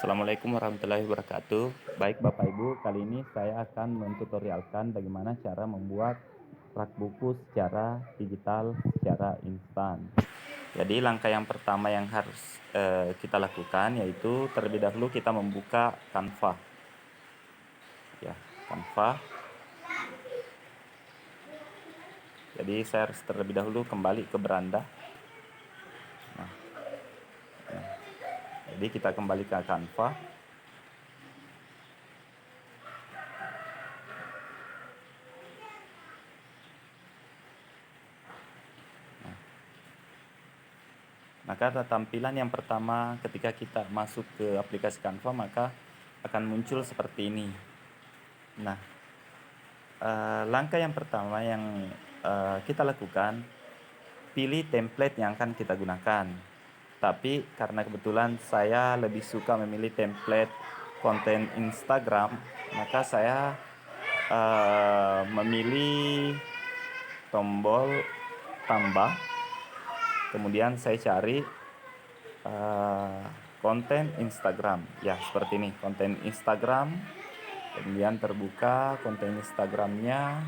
Assalamualaikum warahmatullahi wabarakatuh. Baik Bapak Ibu, kali ini saya akan mentutorialkan bagaimana cara membuat rak buku secara digital, secara instan. Jadi langkah yang pertama yang harus kita lakukan yaitu terlebih dahulu kita membuka Canva. Ya, Canva. Jadi saya harus terlebih dahulu kembali ke beranda. Nah, jadi kita kembali ke Canva. Maka tampilan yang pertama ketika kita masuk ke aplikasi Canva maka akan muncul seperti ini. Nah, langkah yang pertama yang kita lakukan, pilih template yang akan kita gunakan. Tapi karena kebetulan saya lebih suka memilih template konten Instagram, maka saya memilih tombol tambah. Kemudian saya cari konten Instagram. Ya, seperti ini, konten Instagram. Kemudian terbuka konten Instagramnya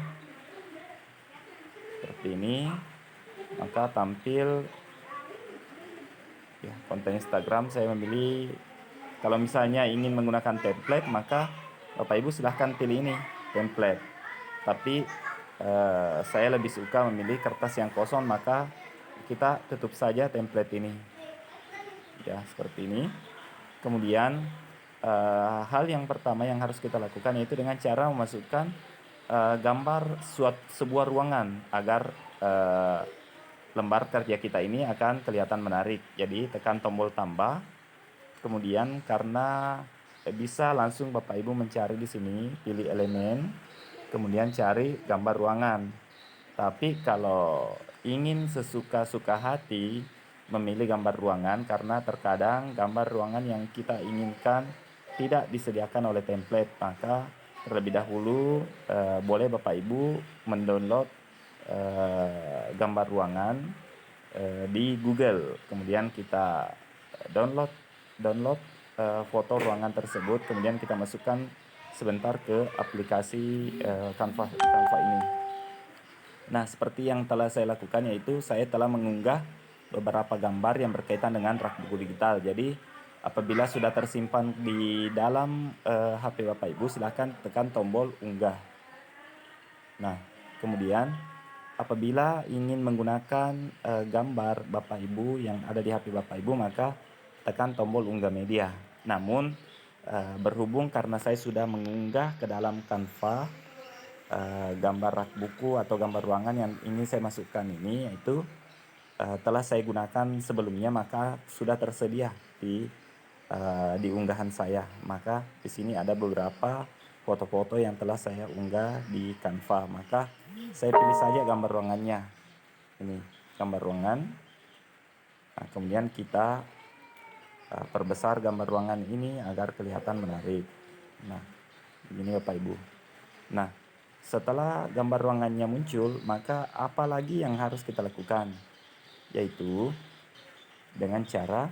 seperti ini, maka tampil ya konten Instagram. Saya memilih, kalau misalnya ingin menggunakan template maka Bapak Ibu silahkan pilih ini template, tapi saya lebih suka memilih kertas yang kosong, maka kita tutup saja template ini ya, seperti ini. Kemudian hal yang pertama yang harus kita lakukan yaitu dengan cara memasukkan gambar sebuah ruangan agar lembar kerja kita ini akan kelihatan menarik. Jadi tekan tombol tambah. Kemudian karena bisa langsung Bapak Ibu mencari di sini, pilih elemen, kemudian cari gambar ruangan. Tapi kalau ingin sesuka-suka hati memilih gambar ruangan, karena terkadang gambar ruangan yang kita inginkan tidak disediakan oleh template, maka terlebih dahulu boleh Bapak Ibu mendownload gambar ruangan di Google. Kemudian kita download foto ruangan tersebut, kemudian kita masukkan sebentar ke aplikasi Canva ini. Nah, seperti yang telah saya lakukan yaitu saya telah mengunggah beberapa gambar yang berkaitan dengan rak buku digital. Jadi apabila sudah tersimpan di dalam HP Bapak Ibu, silahkan tekan tombol unggah. Nah, kemudian apabila ingin menggunakan gambar Bapak Ibu yang ada di HP Bapak Ibu, maka tekan tombol unggah media. Namun berhubung karena saya sudah mengunggah ke dalam Canva gambar rak buku atau gambar ruangan yang ingin saya masukkan ini, yaitu telah saya gunakan sebelumnya, maka sudah tersedia di unggahan saya. Maka di sini ada beberapa foto-foto yang telah saya unggah di Canva. Maka saya pilih saja gambar ruangannya. Ini gambar ruangan. Nah, kemudian kita perbesar gambar ruangan ini agar kelihatan menarik. Nah, begini Bapak Ibu. Nah, setelah gambar ruangannya muncul, maka apa lagi yang harus kita lakukan? Yaitu dengan cara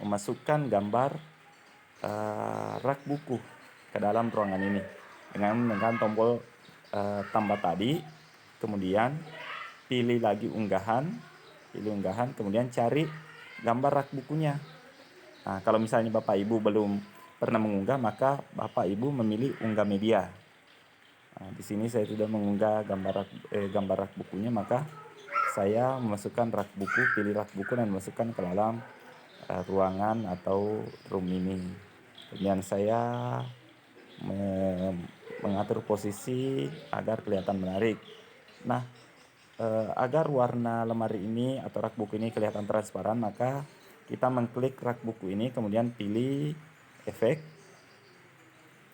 memasukkan gambar rak buku ke dalam ruangan ini dengan menekan tombol tambah tadi, kemudian pilih lagi unggahan, kemudian cari gambar rak bukunya. Nah, kalau misalnya Bapak Ibu belum pernah mengunggah, maka Bapak Ibu memilih unggah media. Nah, di sini saya sudah mengunggah gambar rak bukunya, maka saya memasukkan rak buku, pilih rak buku dan masukkan ke dalam ruangan atau room ini. Kemudian saya mengatur posisi agar kelihatan menarik. Nah, agar warna lemari ini atau rak buku ini kelihatan transparan, maka kita mengklik rak buku ini, kemudian pilih efek,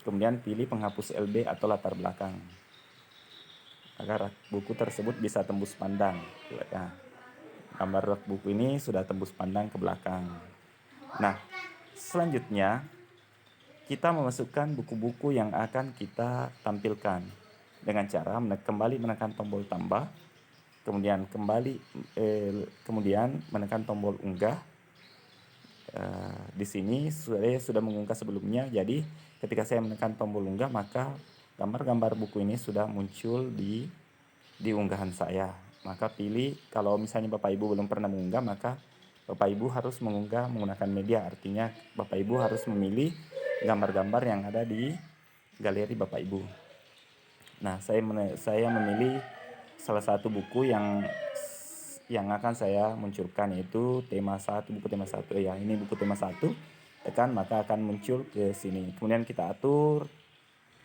kemudian pilih penghapus LB atau latar belakang agar rak buku tersebut bisa tembus pandang. Ya, gambar rak buku ini sudah tembus pandang ke belakang. Nah, selanjutnya kita memasukkan buku-buku yang akan kita tampilkan dengan cara kembali menekan tombol tambah, kemudian kemudian menekan tombol unggah, Di sini saya sudah mengunggah sebelumnya, jadi ketika saya menekan tombol unggah maka gambar-gambar buku ini sudah muncul di unggahan saya. Maka pilih, kalau misalnya Bapak Ibu belum pernah mengunggah, maka Bapak Ibu harus mengunggah menggunakan media. Artinya Bapak Ibu harus memilih gambar-gambar yang ada di galeri Bapak Ibu. Nah, saya memilih salah satu buku yang akan saya munculkan, yaitu tema 1, buku tema 1 ya. Ini buku tema 1. Tekan maka akan muncul ke sini. Kemudian kita atur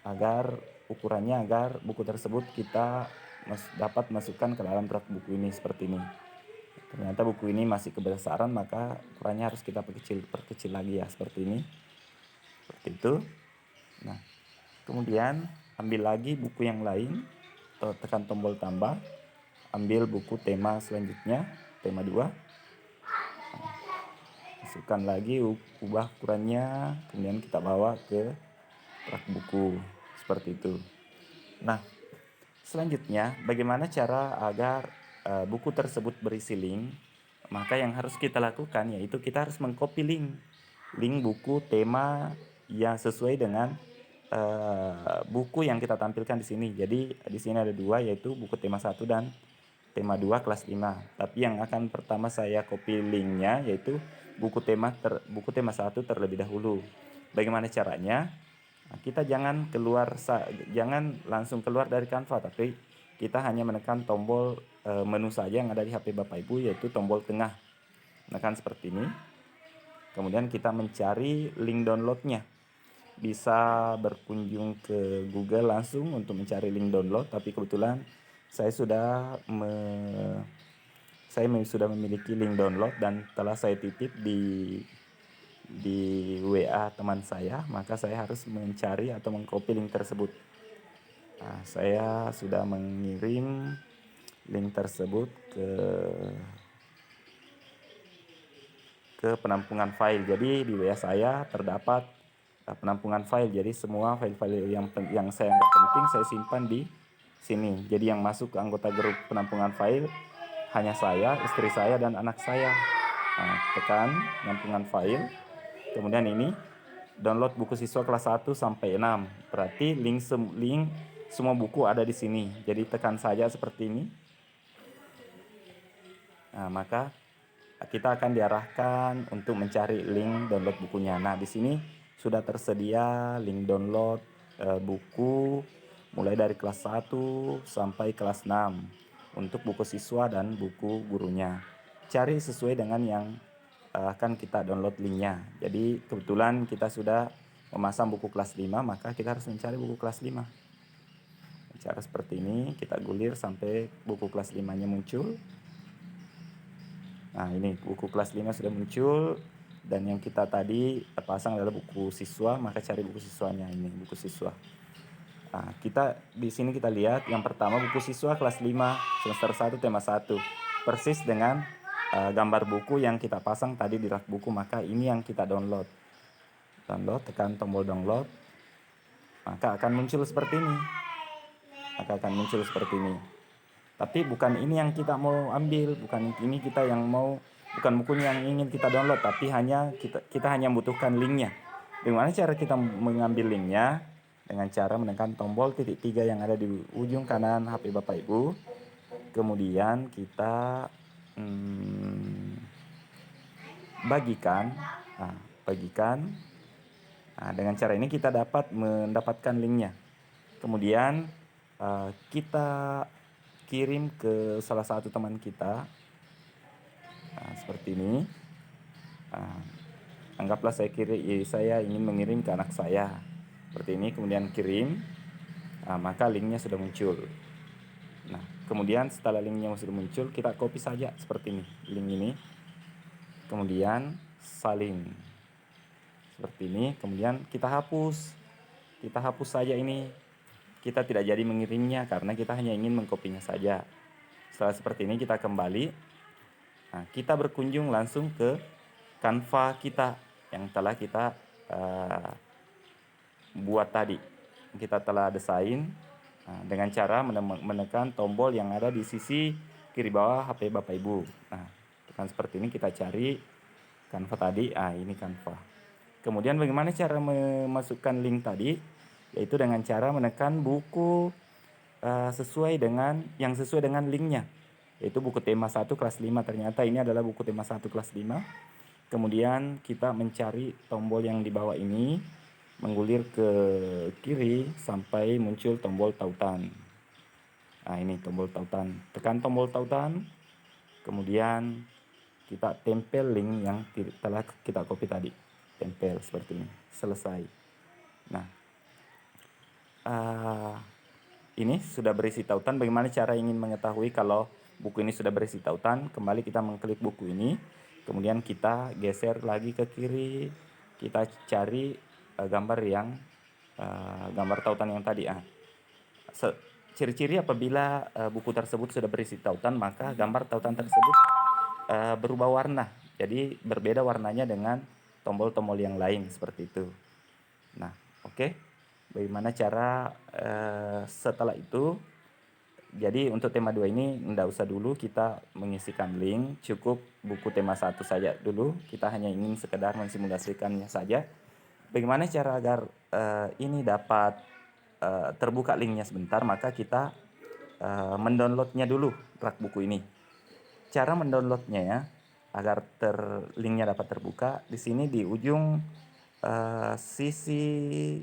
agar ukurannya, agar buku tersebut kita dapat masukkan ke dalam rak buku ini seperti ini. Ternyata buku ini masih kebesaran, maka ukurannya harus kita perkecil lagi ya, seperti ini. Seperti itu. Nah, kemudian ambil lagi buku yang lain, atau tekan tombol tambah, ambil buku tema selanjutnya, tema 2. Masukkan lagi, ubah ukurannya, kemudian kita bawa ke rak buku seperti itu. Nah, selanjutnya bagaimana cara agar buku tersebut berisi link? Maka yang harus kita lakukan yaitu kita harus mengcopy link buku tema yang sesuai dengan buku yang kita tampilkan di sini. Jadi di sini ada 2, yaitu buku tema 1 dan tema 2 kelas 5. Tapi yang akan pertama saya copy linknya yaitu buku tema 1 terlebih dahulu. Bagaimana caranya? Nah, kita jangan langsung keluar dari Canva, tapi kita hanya menekan tombol menu saja yang ada di HP Bapak Ibu, yaitu tombol tengah. Menekan seperti ini. Kemudian kita mencari link downloadnya. Bisa berkunjung ke Google langsung untuk mencari link download, tapi kebetulan saya sudah memiliki link download dan telah saya titip di WA teman saya, maka saya harus mencari atau mengcopy link tersebut. Nah, saya sudah mengirim link tersebut ke penampungan file. Jadi di WA saya terdapat penampungan file. Jadi semua file-file yang saya anggap penting saya simpan di sini. Jadi yang masuk ke anggota grup penampungan file hanya saya, istri saya, dan anak saya. Nah, tekan penampungan file. Kemudian ini download buku siswa kelas 1 sampai 6. Berarti link semua buku ada di sini. Jadi tekan saja seperti ini. Nah, maka kita akan diarahkan untuk mencari link download bukunya. Nah, di sini sudah tersedia link download buku mulai dari kelas 1 sampai kelas 6 untuk buku siswa dan buku gurunya. Cari sesuai dengan yang akan kita download linknya. Jadi kebetulan kita sudah memasang buku kelas 5, maka kita harus mencari buku kelas 5. Cara seperti ini kita gulir sampai buku kelas 5-nya muncul. Nah, ini buku kelas 5 sudah muncul, dan yang kita tadi pasang adalah buku siswa, maka cari buku siswanya, ini buku siswa. Nah, di sini kita lihat yang pertama buku siswa kelas 5 semester 1 tema 1. Persis dengan gambar buku yang kita pasang tadi di rak buku, maka ini yang kita download. Tekan tombol download, maka akan muncul seperti ini. Tapi bukan ini yang kita mau ambil, bukan bukunya yang ingin kita download, tapi kita hanya membutuhkan linknya. Bagaimana cara kita mengambil linknya? Dengan cara menekan tombol titik 3 yang ada di ujung kanan HP Bapak Ibu. Kemudian kita bagikan. Nah, dengan cara ini kita dapat mendapatkan linknya. Kemudian kita kirim ke salah satu teman kita. Nah, seperti ini. Nah, anggaplah saya ingin mengirim ke anak saya. Seperti ini, kemudian kirim. Nah, maka linknya sudah muncul. Nah, kemudian setelah linknya sudah muncul, kita copy saja seperti ini, link ini. Kemudian salin. Seperti ini, kemudian kita hapus. Kita hapus saja ini. Kita tidak jadi mengirimnya karena kita hanya ingin mengkopinya saja. Setelah seperti ini kita kembali. Nah, kita berkunjung langsung ke Canva kita yang telah kita buat tadi. Kita telah desain dengan cara menekan tombol yang ada di sisi kiri bawah HP Bapak Ibu. Nah, tekan seperti ini, kita cari Canva tadi. Ini Canva. Kemudian bagaimana cara memasukkan link tadi? Yaitu dengan cara menekan buku sesuai dengan linknya. Yaitu buku tema 1 kelas 5. Ternyata ini adalah buku tema 1 kelas 5. Kemudian kita mencari tombol yang di bawah ini, menggulir ke kiri sampai muncul tombol tautan. Ini tombol tautan. Tekan tombol tautan. Kemudian kita tempel link yang telah kita copy tadi. Tempel seperti ini. Selesai. Nah, ini sudah berisi tautan. Bagaimana cara ingin mengetahui kalau buku ini sudah berisi tautan? Kembali kita mengklik buku ini. Kemudian kita geser lagi ke kiri. Kita cari gambar tautan yang tadi. Ciri-ciri apabila buku tersebut sudah berisi tautan, maka gambar tautan tersebut berubah warna. Jadi berbeda warnanya dengan tombol-tombol yang lain seperti itu. Nah, oke. Bagaimana cara setelah itu? Jadi untuk tema 2 ini tidak usah dulu kita mengisikan link, cukup buku tema 1 saja dulu. Kita hanya ingin sekedar mensimulasikannya saja. Bagaimana cara agar ini dapat terbuka linknya sebentar? Maka kita mendownloadnya dulu rak buku ini. Cara mendownloadnya ya, agar linknya dapat terbuka. Di sini di ujung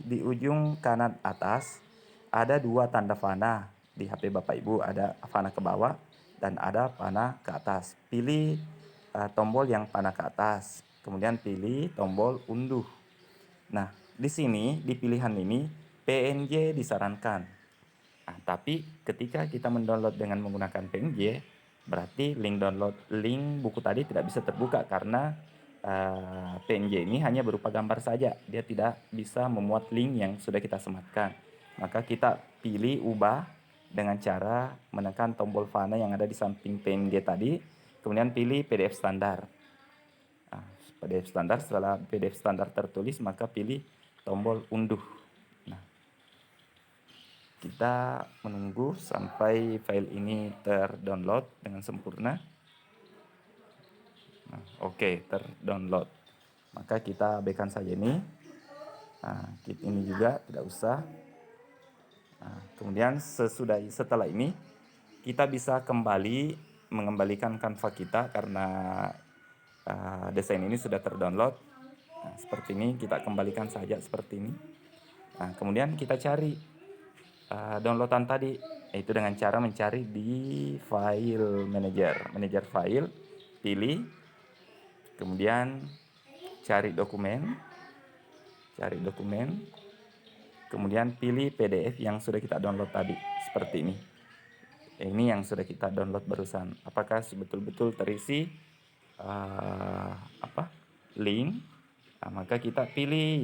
di ujung kanan atas ada 2 tanda panah. Di HP Bapak Ibu ada panah ke bawah dan ada panah ke atas. Pilih tombol yang panah ke atas, kemudian pilih tombol unduh. Nah, di sini di pilihan ini PNG disarankan. Tapi ketika kita mendownload dengan menggunakan PNG, berarti link buku tadi tidak bisa terbuka karena PNG ini hanya berupa gambar saja. Dia tidak bisa memuat link yang sudah kita sematkan. Maka kita pilih ubah dengan cara menekan tombol panah yang ada di samping PNG tadi, kemudian pilih PDF standar. PDF standar, setelah PDF standar tertulis, maka pilih tombol unduh. Nah, kita menunggu sampai file ini terdownload dengan sempurna. Oke, terdownload. Maka kita abaikan saja ini. Ini juga tidak usah. Kemudian setelah ini kita bisa mengembalikan Canva kita karena desain ini sudah terdownload. Seperti ini, kita kembalikan saja seperti ini. Kemudian kita cari downloadan tadi, yaitu dengan cara mencari di file manager file, pilih, kemudian cari dokumen, kemudian pilih PDF yang sudah kita download tadi, seperti ini. Ini yang sudah kita download barusan. Apakah betul-betul terisi link? Maka kita pilih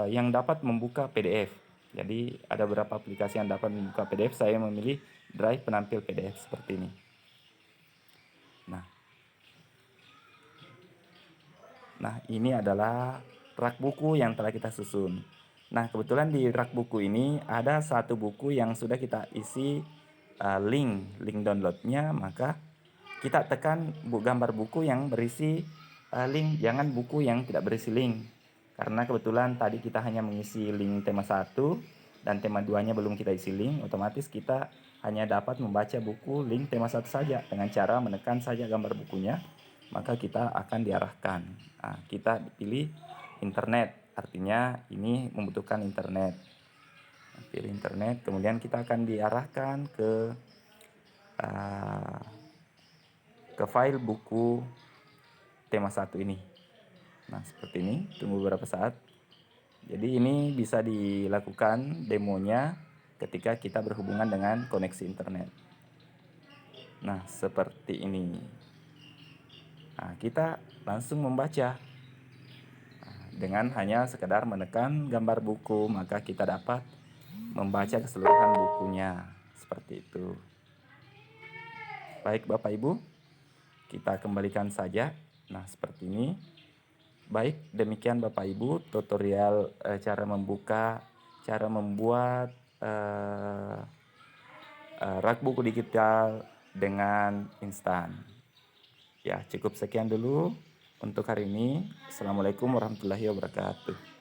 yang dapat membuka PDF. Jadi ada beberapa aplikasi yang dapat membuka PDF. Saya memilih Drive penampil PDF seperti ini. Nah, ini adalah rak buku yang telah kita susun. Nah, kebetulan di rak buku ini ada satu buku yang sudah kita isi link downloadnya, maka kita tekan gambar buku yang berisi link, jangan buku yang tidak berisi link. Karena kebetulan tadi kita hanya mengisi link tema 1 dan tema 2-nya belum kita isi link, otomatis kita hanya dapat membaca buku link tema 1 saja dengan cara menekan saja gambar bukunya, maka kita akan diarahkan. Kita pilih internet, artinya ini membutuhkan internet. Pilih internet, kemudian kita akan diarahkan ke file buku tema 1 ini. Nah, seperti ini, tunggu beberapa saat. Jadi ini bisa dilakukan demonya ketika kita berhubungan dengan koneksi internet. Nah, seperti ini. Kita langsung membaca. Dengan hanya sekedar menekan gambar buku, maka kita dapat membaca keseluruhan bukunya. Seperti itu. Baik Bapak Ibu, kita kembalikan saja. Nah, seperti ini. Baik, demikian Bapak Ibu tutorial cara membuat rak buku digital dengan instan. Ya, cukup sekian dulu. untuk hari ini. Assalamualaikum warahmatullahi wabarakatuh.